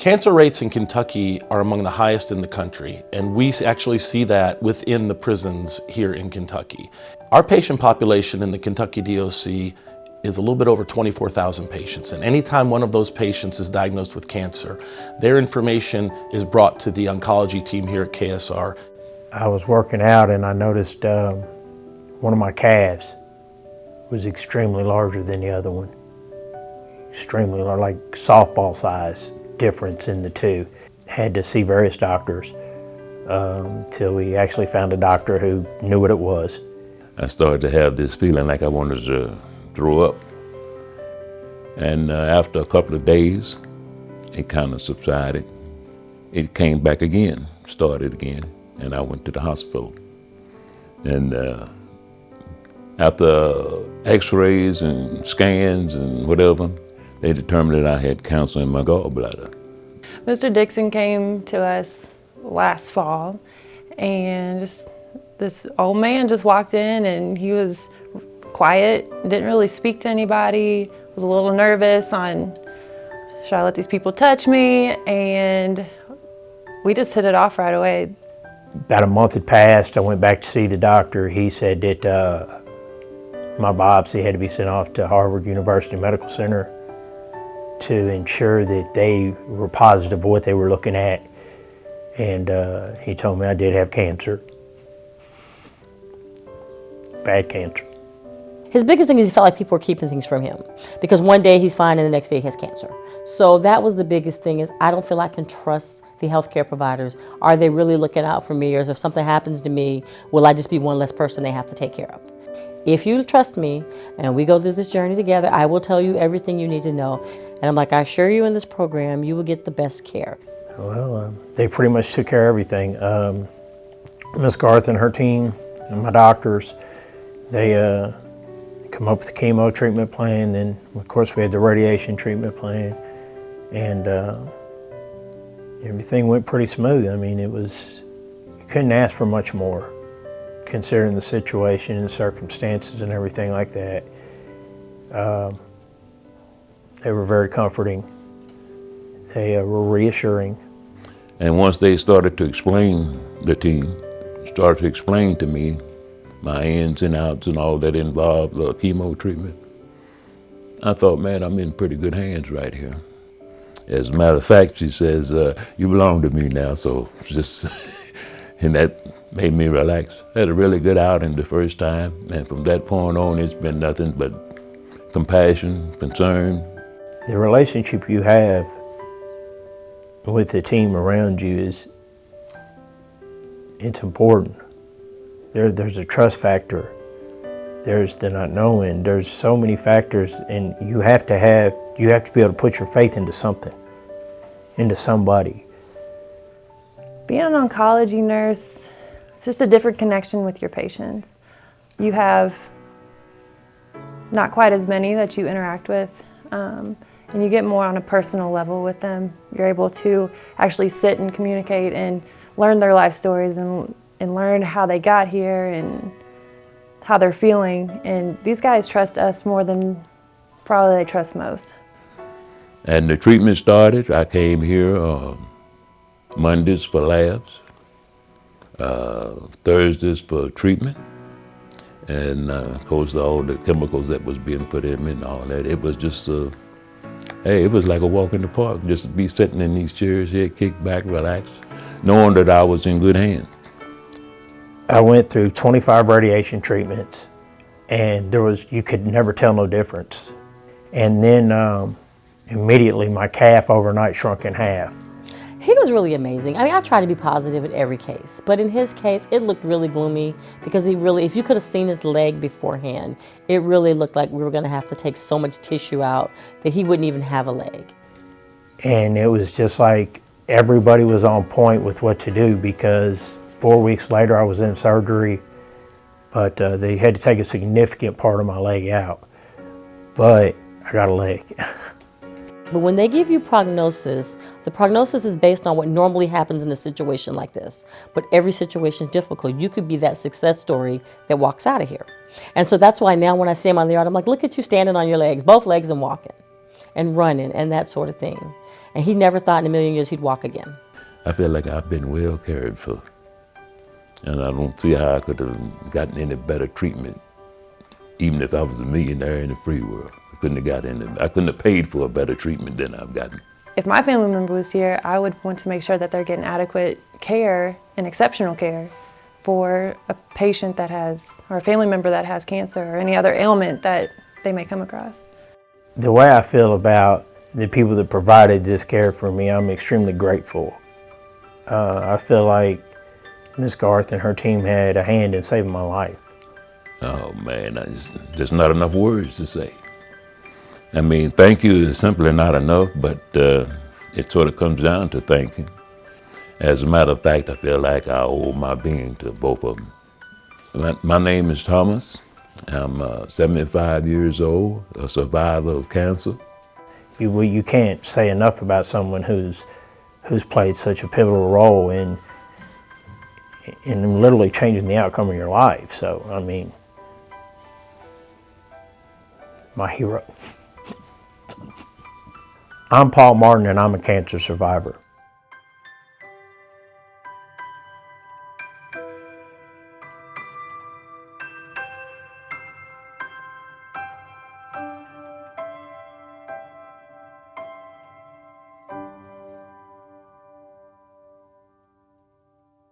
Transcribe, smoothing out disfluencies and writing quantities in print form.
Cancer rates in Kentucky are among the highest in the country, and we actually see that within the prisons here in Kentucky. Our patient population in the Kentucky DOC is a little bit over 24,000 patients, and anytime one of those patients is diagnosed with cancer, their information is brought to the oncology team here at KSR. I was working out and I noticed one of my calves was extremely larger than the other one. Extremely large, like softball size difference in the two. Had to see various doctors till we actually found a doctor who knew what it was. I started to have this feeling like I wanted to throw up. And after a couple of days, it kind of subsided. It came back again, started again, and I went to the hospital. And after x-rays and scans and whatever, they determined that I had cancer in my gallbladder. Mr. Dixon came to us last fall, and this old man just walked in, and he was quiet, didn't really speak to anybody, was a little nervous on, should I let these people touch me? And we just hit it off right away. About a month had passed, I went back to see the doctor. He said that my biopsy had to be sent off to Harvard University Medical Center to ensure that they were positive of what they were looking at. And he told me I did have cancer. Bad cancer. His biggest thing is he felt like people were keeping things from him, because one day he's fine and the next day he has cancer. So that was the biggest thing, is I don't feel I can trust the healthcare providers. Are they really looking out for me? Or if something happens to me, will I just be one less person they have to take care of? If you trust me and we go through this journey together, I will tell you everything you need to know. And I'm like, I assure you in this program, you will get the best care. Well, they pretty much took care of everything. Ms. Garth and her team and my doctors, they come up with the chemo treatment plan, and of course we had the radiation treatment plan, and everything went pretty smooth. I mean, you couldn't ask for much more, considering the situation and the circumstances and everything like that. They were very comforting. They were reassuring. And once they started to explain, the team started to explain to me my ins and outs and all that involved chemo treatment, I thought, man, I'm in pretty good hands right here. As a matter of fact, she says, you belong to me now, so just, and that made me relax. I had a really good outing the first time, and from that point on, it's been nothing but compassion, concern. The relationship you have with the team around you it's important. There's a trust factor. There's the not knowing. There's so many factors, and you have to be able to put your faith into something, into somebody. Being an oncology nurse, it's just a different connection with your patients. You have not quite as many that you interact with, and you get more on a personal level with them. You're able to actually sit and communicate and learn their life stories and learn how they got here and how they're feeling. And these guys trust us more than probably they trust most. And the treatment started. I came here Mondays for labs, Thursdays for treatment, and of course all the chemicals that was being put in and all that. It was just, hey, it was like a walk in the park, just to be sitting in these chairs here, kick back, relax, knowing that I was in good hands. I went through 25 radiation treatments, and you could never tell no difference. And then immediately my calf overnight shrunk in half. He was really amazing. I mean, I try to be positive in every case, but in his case, it looked really gloomy because if you could have seen his leg beforehand, it really looked like we were gonna have to take so much tissue out that he wouldn't even have a leg. And it was just like everybody was on point with what to do, because 4 weeks later I was in surgery, but they had to take a significant part of my leg out. But I got a leg. But when they give you prognosis, the prognosis is based on what normally happens in a situation like this. But every situation is difficult. You could be that success story that walks out of here. And so that's why now when I see him on the yard, I'm like, look at you standing on your legs, both legs, and walking. and running and that sort of thing. And he never thought in a million years he'd walk again. I feel like I've been well cared for. And I don't see how I could have gotten any better treatment, even if I was a millionaire in the free world. I couldn't have paid for a better treatment than I've gotten. If my family member was here, I would want to make sure that they're getting adequate care and exceptional care for a patient that has, or a family member that has cancer or any other ailment that they may come across. The way I feel about the people that provided this care for me, I'm extremely grateful. I feel like Ms. Garth and her team had a hand in saving my life. Oh man, there's not enough words to say. I mean, thank you is simply not enough, but it sort of comes down to thanking. As a matter of fact, I feel like I owe my being to both of them. My name is Thomas. I'm 75 years old, a survivor of cancer. You can't say enough about someone who's played such a pivotal role in literally changing the outcome of your life. So, I mean, my hero. I'm Paul Martin, and I'm a cancer survivor.